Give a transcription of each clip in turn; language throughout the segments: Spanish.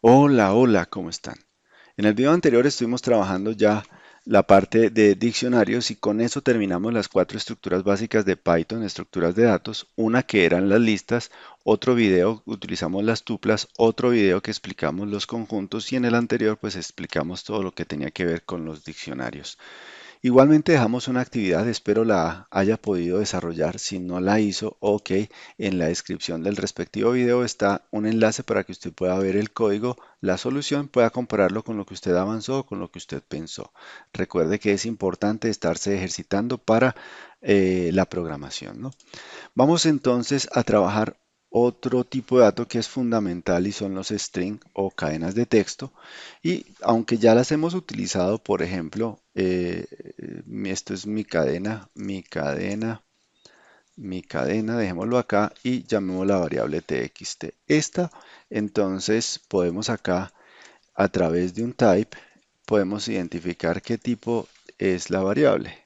Hola, hola, ¿cómo están? En el video anterior estuvimos trabajando ya la parte de diccionarios y con eso terminamos las cuatro estructuras básicas de Python, estructuras de datos, una que eran las listas, otro video utilizamos las tuplas, otro video que explicamos los conjuntos y en el anterior pues explicamos todo lo que tenía que ver con los diccionarios. Igualmente dejamos una actividad, espero la haya podido desarrollar. Si no la hizo, ok, en la descripción del respectivo video está un enlace para que usted pueda ver el código, la solución, pueda compararlo con lo que usted avanzó o con lo que usted pensó. Recuerde que es importante estarse ejercitando para la programación, ¿no? Vamos entonces a trabajar otro tipo de dato que es fundamental y son los string o cadenas de texto. Y aunque ya las hemos utilizado, por ejemplo, esto es mi cadena, dejémoslo acá y llamemos la variable txt. Esta, entonces, podemos acá, a través de un type, podemos identificar qué tipo es la variable.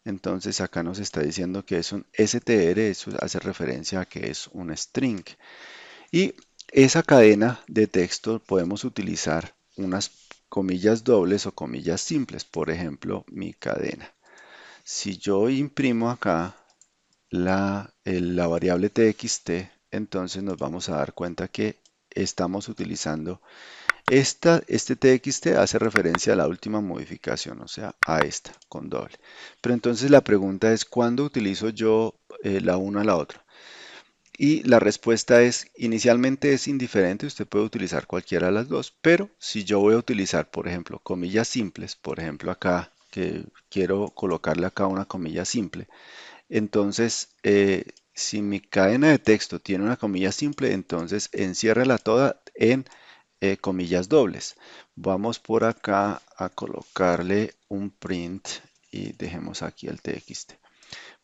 Entonces acá nos está diciendo que es un str, eso hace referencia a que es un string. Y esa cadena de texto podemos utilizar unas comillas dobles o comillas simples. Por ejemplo, mi cadena. Si yo imprimo acá la variable txt, entonces nos vamos a dar cuenta que estamos utilizando este txt hace referencia a la última modificación, o sea, a esta con doble. Pero entonces la pregunta es, ¿cuándo utilizo yo la una a la otra? Y la respuesta es, inicialmente es indiferente, usted puede utilizar cualquiera de las dos, pero si yo voy a utilizar, por ejemplo, comillas simples, por ejemplo acá, que quiero colocarle acá una comilla simple, entonces, si mi cadena de texto tiene una comilla simple, entonces enciérrala toda en comillas dobles. Vamos por acá a colocarle un print y dejemos aquí el txt.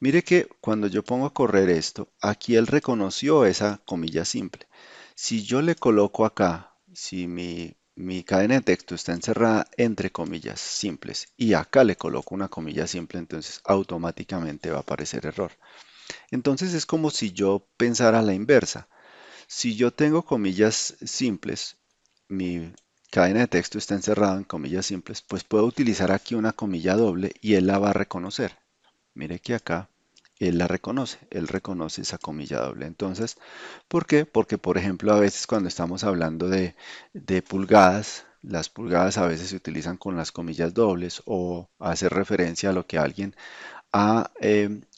Mire que cuando yo pongo a correr esto, aquí él reconoció esa comilla simple. Si yo le coloco acá, si mi cadena de texto está encerrada entre comillas simples y acá le coloco una comilla simple, entonces automáticamente va a aparecer error. Entonces es como si yo pensara a la inversa. Si yo tengo comillas simples, mi cadena de texto está encerrada en comillas simples, pues puedo utilizar aquí una comilla doble y él la va a reconocer. Mire que acá él reconoce esa comilla doble. Entonces, ¿por qué? Porque, por ejemplo, a veces cuando estamos hablando de pulgadas, las pulgadas a veces se utilizan con las comillas dobles o hace referencia a lo que alguien ha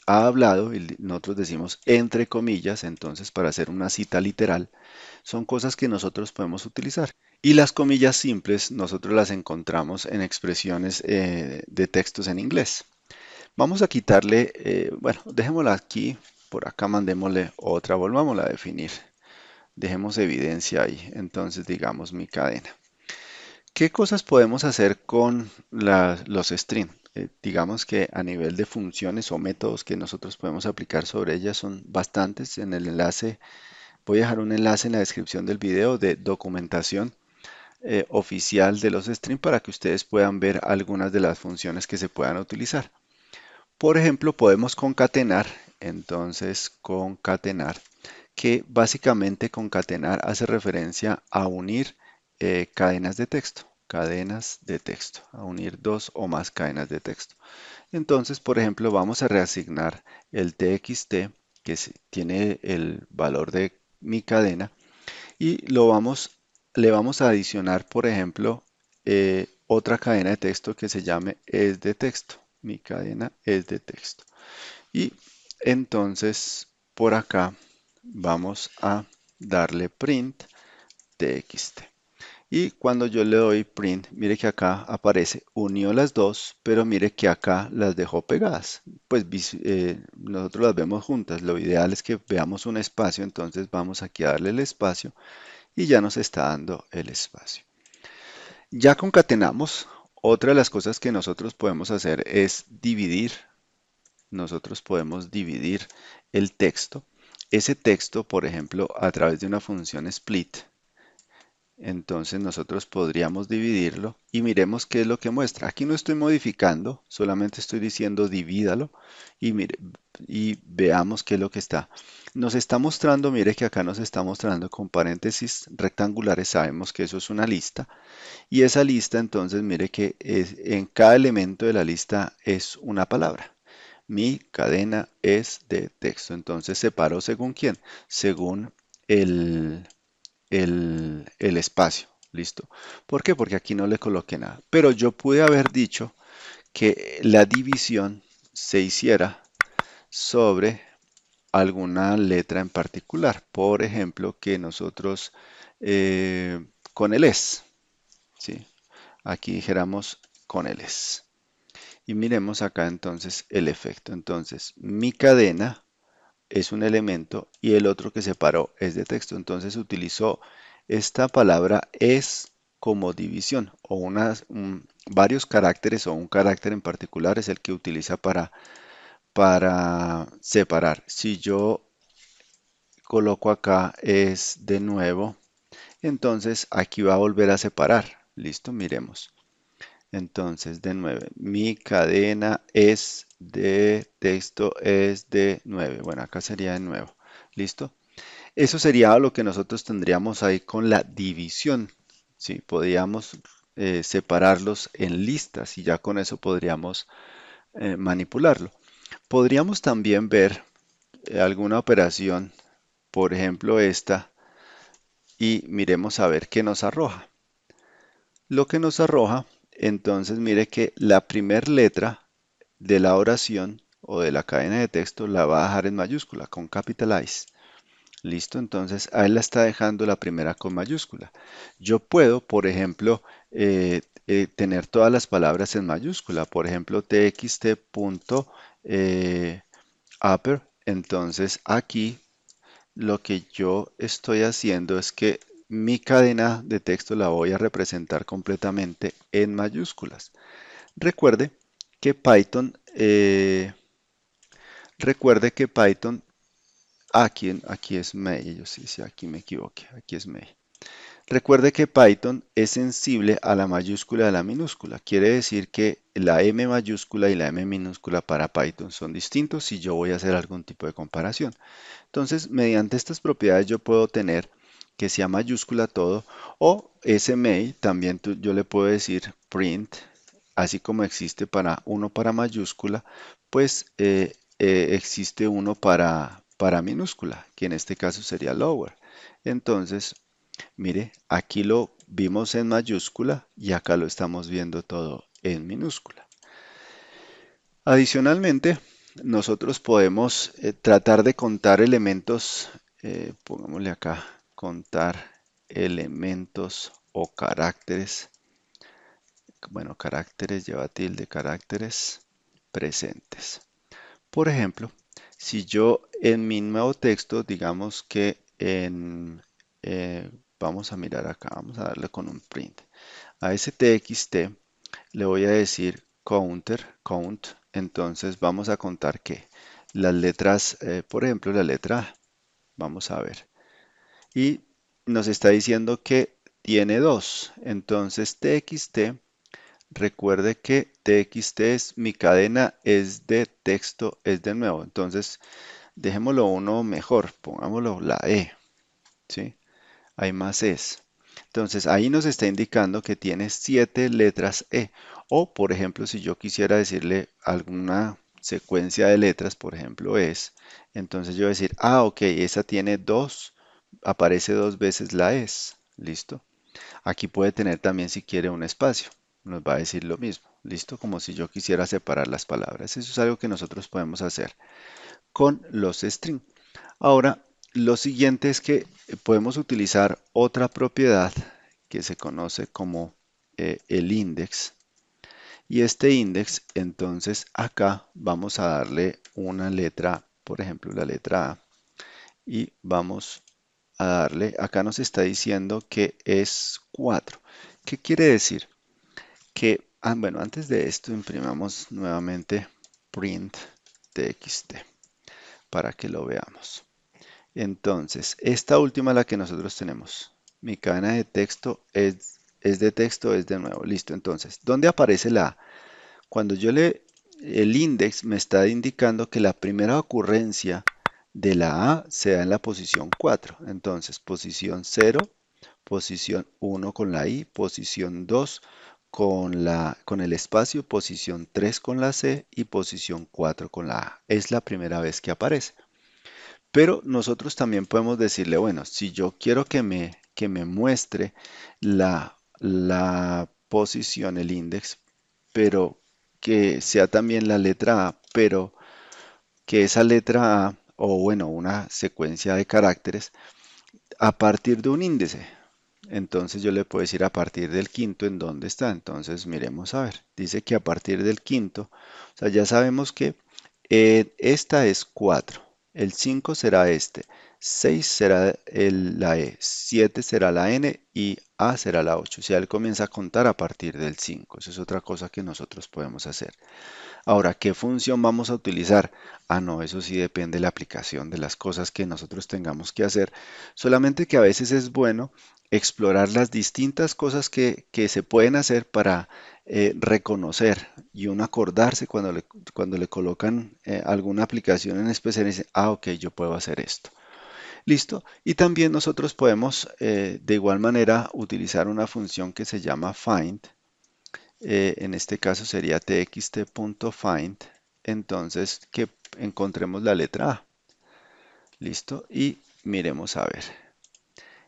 hablado y nosotros decimos entre comillas, entonces para hacer una cita literal, son cosas que nosotros podemos utilizar. Y las comillas simples nosotros las encontramos en expresiones de textos en inglés. Vamos a quitarle, bueno, dejémosla aquí, por acá mandémosle otra, volvámosla a definir. Dejemos evidencia ahí, entonces digamos mi cadena. ¿Qué cosas podemos hacer con los string? Digamos que a nivel de funciones o métodos que nosotros podemos aplicar sobre ellas son bastantes. En el enlace, voy a dejar un enlace en la descripción del video de documentación oficial de los string para que ustedes puedan ver algunas de las funciones que se puedan utilizar. Por ejemplo, podemos concatenar, entonces concatenar, que básicamente concatenar hace referencia a unir cadenas de texto, a unir dos o más cadenas de texto. Entonces, por ejemplo, vamos a reasignar el txt tiene el valor de mi cadena y le vamos a adicionar, por ejemplo, otra cadena de texto que se llame es de texto. Mi cadena es de texto. Y entonces por acá vamos a darle print txt. Y cuando yo le doy print, mire que acá aparece unió las dos, pero mire que acá las dejó pegadas. Pues nosotros las vemos juntas. Lo ideal es que veamos un espacio, entonces vamos aquí a darle el espacio y ya nos está dando el espacio. Ya concatenamos. Otra de las cosas que nosotros podemos hacer es dividir. Nosotros podemos dividir el texto. Ese texto, por ejemplo, a través de una función split. Entonces nosotros podríamos dividirlo y miremos qué es lo que muestra. Aquí no estoy modificando, solamente estoy diciendo divídalo y, mire, y veamos qué es lo que está. Nos está mostrando, mire que acá nos está mostrando con paréntesis rectangulares, sabemos que eso es una lista. Y esa lista, entonces, mire que en cada elemento de la lista es una palabra. Mi cadena es de texto. Entonces separo según quién, según el, el espacio. ¿Listo? ¿Por qué? Porque aquí no le coloqué nada. Pero yo pude haber dicho que la división se hiciera sobre alguna letra en particular. Por ejemplo, que nosotros con el es, ¿sí? Aquí dijéramos con el es. Y miremos acá entonces el efecto. Entonces, mi cadena es un elemento y el otro que separó es de texto. Entonces utilizó esta palabra es como división o varios caracteres o un carácter en particular es el que utiliza para separar. Si yo coloco acá es de nuevo, entonces aquí va a volver a separar. Listo, miremos. Entonces, de 9. Mi cadena es de texto es de 9. Bueno, acá sería de nuevo. ¿Listo? Eso sería lo que nosotros tendríamos ahí con la división. ¿Sí? Podríamos separarlos en listas y ya con eso podríamos manipularlo. Podríamos también ver alguna operación, por ejemplo esta, y miremos a ver qué nos arroja. Lo que nos arroja, entonces mire que la primera letra de la oración o de la cadena de texto la va a dejar en mayúscula con capitalize. Listo, entonces ahí la está dejando la primera con mayúscula. Yo puedo, por ejemplo, tener todas las palabras en mayúscula. Por ejemplo, txt.upper. Entonces aquí lo que yo estoy haciendo es que mi cadena de texto la voy a representar completamente en mayúsculas. Recuerde que Python, aquí es May, yo sí, sí, aquí me equivoqué, aquí es May. Recuerde que Python es sensible a la mayúscula y a la minúscula. Quiere decir que la M mayúscula y la M minúscula para Python son distintos si yo voy a hacer algún tipo de comparación. Entonces, mediante estas propiedades yo puedo tener que sea mayúscula todo o SMAY, también yo le puedo decir print, así como existe para uno para mayúscula, pues existe uno para minúscula, que en este caso sería lower. Entonces, mire, aquí lo vimos en mayúscula y acá lo estamos viendo todo en minúscula. Adicionalmente, nosotros podemos tratar de contar elementos, pongámosle acá, contar elementos o caracteres, bueno, caracteres lleva tilde, caracteres presentes. Por ejemplo, si yo en mi nuevo texto, digamos que vamos a mirar acá, vamos a darle con un print. A ese txt le voy a decir count, entonces vamos a contar que las letras, por ejemplo, la letra A, vamos a ver, y nos está diciendo que tiene 2, entonces txt, recuerde que txt es mi cadena, es de texto, es de nuevo, entonces dejémoslo uno mejor, pongámoslo la E, ¿sí? Hay más es. Entonces ahí nos está indicando que tiene 7 letras E. O por ejemplo, si yo quisiera decirle alguna secuencia de letras, por ejemplo es, entonces yo voy a decir, ah, ok, esa tiene dos, aparece dos veces la es. ¿Listo? Aquí puede tener también si quiere un espacio. Nos va a decir lo mismo. ¿Listo? Como si yo quisiera separar las palabras. Eso es algo que nosotros podemos hacer con los strings. Ahora, lo siguiente es que podemos utilizar otra propiedad que se conoce como el index. Y este index, entonces acá vamos a darle una letra, por ejemplo, la letra A. Y vamos a darle, acá nos está diciendo que es 4. ¿Qué quiere decir? Que, bueno, antes de esto imprimamos nuevamente print txt para que lo veamos. Entonces, esta última la que nosotros tenemos. Mi cadena de texto es de texto, es de nuevo. Listo. Entonces, ¿dónde aparece la A? Cuando el index me está indicando que la primera ocurrencia de la A se da en la posición 4. Entonces, posición 0, posición 1 con la I, posición 2 con el espacio, posición 3 con la C y posición 4 con la A. Es la primera vez que aparece. Pero nosotros también podemos decirle, bueno, si yo quiero que me muestre la posición, el index, pero que sea también la letra A, pero que esa letra A, o bueno, una secuencia de caracteres, a partir de un índice. Entonces yo le puedo decir a partir del quinto en dónde está. Entonces miremos a ver. Dice que a partir del quinto, o sea, ya sabemos que esta es 4. El 5 será este. 6 será la E. 7 será la N y A será la 8. O sea, él comienza a contar a partir del 5. Eso es otra cosa que nosotros podemos hacer. Ahora, ¿qué función vamos a utilizar? Ah, no, eso sí depende de la aplicación, de las cosas que nosotros tengamos que hacer. Solamente que a veces es bueno explorar las distintas cosas que se pueden hacer para reconocer y uno acordarse cuando le colocan alguna aplicación en especial y dice, ah, ok, yo puedo hacer esto. Listo. Y también nosotros podemos de igual manera utilizar una función que se llama find, en este caso sería txt.find, entonces que encontremos la letra A. Listo, y miremos a ver.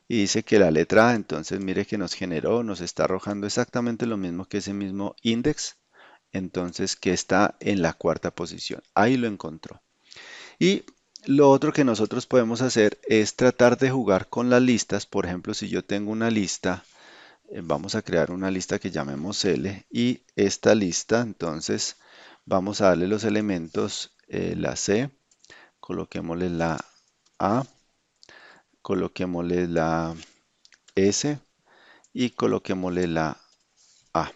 Y dice que la letra A, entonces mire que nos generó, nos está arrojando exactamente lo mismo que ese mismo index, entonces que está en la cuarta posición. Ahí lo encontró. Y lo otro que nosotros podemos hacer es tratar de jugar con las listas. Por ejemplo, si yo tengo una lista, vamos a crear una lista que llamemos L y esta lista, entonces vamos a darle los elementos, la C, coloquémosle la A, coloquémosle la S y coloquémosle la A.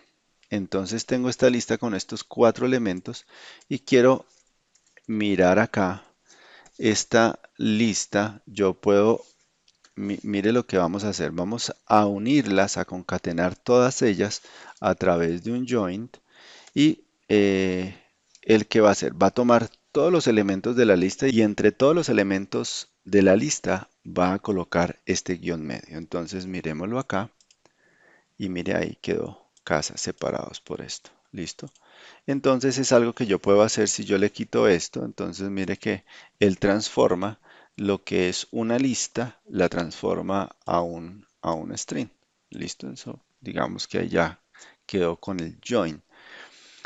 Entonces tengo esta lista con estos 4 elementos y quiero mirar acá esta lista. Yo puedo, mire lo que vamos a hacer. Vamos a unirlas, a concatenar todas ellas a través de un joint. Y el que va a hacer, va a tomar todos los elementos de la lista y entre todos los elementos de la lista va a colocar este guión medio. Entonces miremoslo acá y mire ahí quedó casas separados por esto. ¿Listo? Entonces es algo que yo puedo hacer si yo le quito esto. Entonces mire que él transforma lo que es una lista, la transforma a un string. ¿Listo? Eso digamos que ahí ya quedó con el join.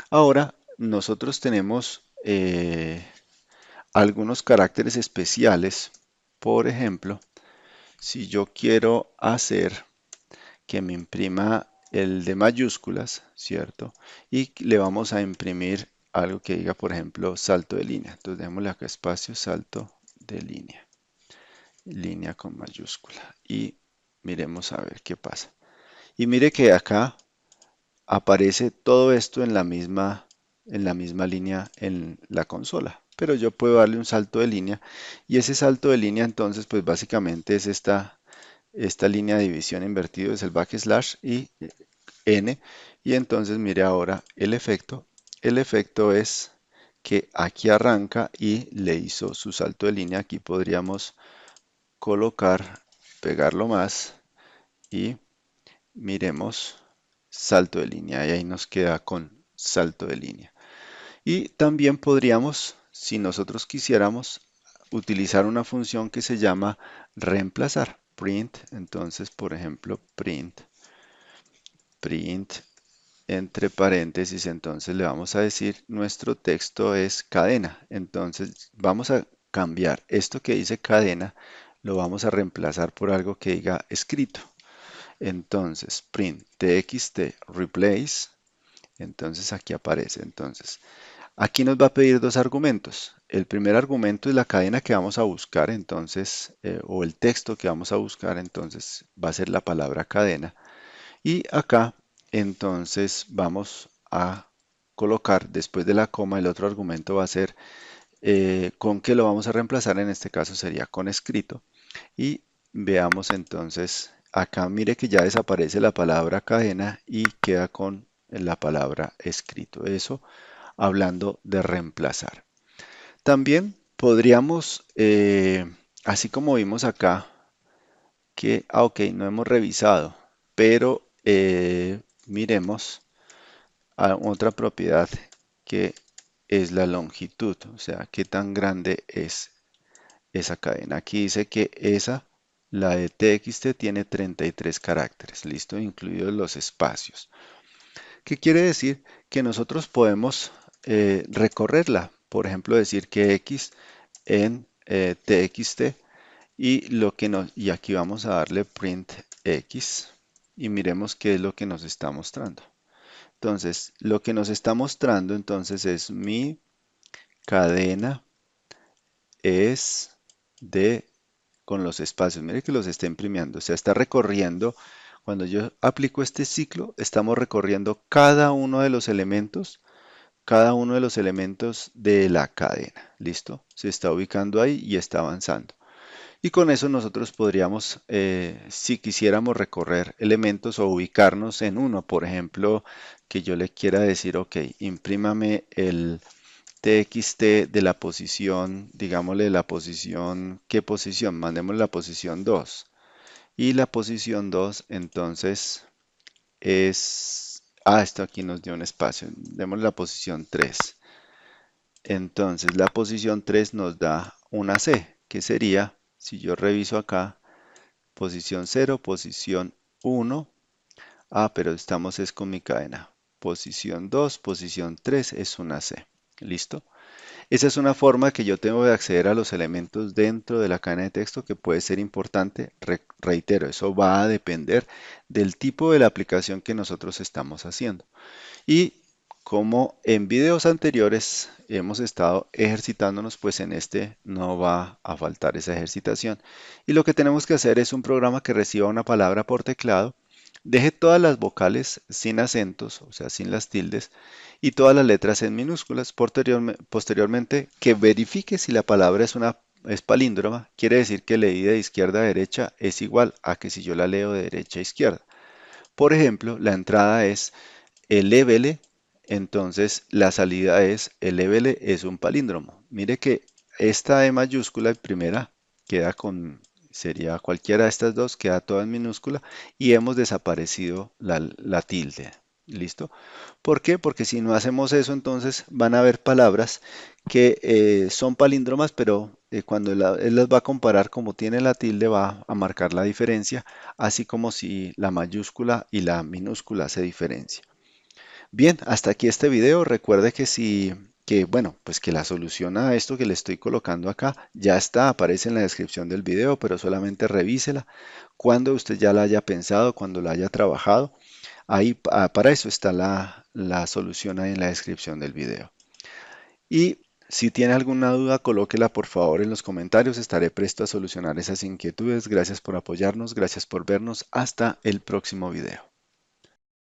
Ahora, nosotros tenemos algunos caracteres especiales. Por ejemplo, si yo quiero hacer que me imprima el de mayúsculas, ¿cierto? Y le vamos a imprimir algo que diga, por ejemplo, salto de línea. Entonces, démosle acá espacio, salto de línea. Línea con mayúscula. Y miremos a ver qué pasa. Y mire que acá aparece todo esto en la misma línea en la consola. Pero yo puedo darle un salto de línea y ese salto de línea entonces pues básicamente es esta línea de división invertido, es el backslash y n. Y entonces mire ahora el efecto. El efecto es que aquí arranca y le hizo su salto de línea. Aquí podríamos colocar, pegarlo más y miremos salto de línea y ahí nos queda con salto de línea. Y también podríamos, si nosotros quisiéramos, utilizar una función que se llama reemplazar, print. Entonces, por ejemplo, print entre paréntesis, entonces le vamos a decir nuestro texto es cadena. Entonces vamos a cambiar esto que dice cadena, lo vamos a reemplazar por algo que diga escrito. Entonces, print txt replace. Entonces aquí aparece. Entonces, aquí nos va a pedir dos argumentos. El primer argumento es la cadena que vamos a buscar, entonces, o el texto que vamos a buscar, entonces va a ser la palabra cadena. Y acá, entonces, vamos a colocar después de la coma, el otro argumento va a ser con qué lo vamos a reemplazar. En este caso sería con escrito. Y veamos entonces, acá mire que ya desaparece la palabra cadena y queda con la palabra escrito. Eso hablando de reemplazar. También Podríamos, así como vimos acá, que, ok, no hemos revisado, pero miremos a otra propiedad que es la longitud, o sea, qué tan grande es esa cadena. Aquí dice que la de TXT, tiene 33 caracteres, listo, incluidos los espacios. ¿Qué quiere decir? Que nosotros podemos recorrerla, por ejemplo, decir que X en TXT y aquí vamos a darle print X y miremos qué es lo que nos está mostrando. Entonces, lo que nos está mostrando entonces es mi cadena es de con los espacios. Mire que los está imprimiendo, o sea, está recorriendo. Cuando yo aplico este ciclo, estamos recorriendo cada uno de los elementos de la cadena. ¿Listo? Se está ubicando ahí y está avanzando. Y con eso nosotros podríamos, si quisiéramos recorrer elementos o ubicarnos en uno, por ejemplo, que yo le quiera decir, ok, imprímame el TXT de la posición, digámosle la posición, ¿qué posición? Mandémosle la posición 2. Y la posición 2 entonces esto aquí nos dio un espacio, démosle la posición 3. Entonces la posición 3 nos da una C, que sería, si yo reviso acá, posición 0, posición 1. Pero estamos es con mi cadena. Posición 2, posición 3 es una C. ¿Listo? Esa es una forma que yo tengo de acceder a los elementos dentro de la cadena de texto que puede ser importante. Reitero, eso va a depender del tipo de la aplicación que nosotros estamos haciendo. Y como en videos anteriores hemos estado ejercitándonos, pues en este no va a faltar esa ejercitación. Y lo que tenemos que hacer es un programa que reciba una palabra por teclado, deje todas las vocales sin acentos, o sea, sin las tildes, y todas las letras en minúsculas. Posteriormente, que verifique si la palabra es palíndroma, quiere decir que leí de izquierda a derecha es igual a que si yo la leo de derecha a izquierda. Por ejemplo, la entrada es elévele, entonces la salida es elévele es un palíndromo. Mire que esta E mayúscula primera queda sería cualquiera de estas dos, queda toda en minúscula y hemos desaparecido la tilde. ¿Listo? ¿Por qué? Porque si no hacemos eso, entonces van a haber palabras que son palíndromas, pero cuando él las va a comparar, como tiene la tilde, va a marcar la diferencia, así como si la mayúscula y la minúscula se diferencian. Bien, hasta aquí este video. Recuerde bueno, pues que la solución a esto que le estoy colocando acá ya está, aparece en la descripción del video, pero solamente revísela cuando usted ya la haya pensado, cuando la haya trabajado. Ahí para eso está la solución ahí en la descripción del video. Y si tiene alguna duda, colóquela por favor en los comentarios. Estaré presto a solucionar esas inquietudes. Gracias por apoyarnos, gracias por vernos. Hasta el próximo video.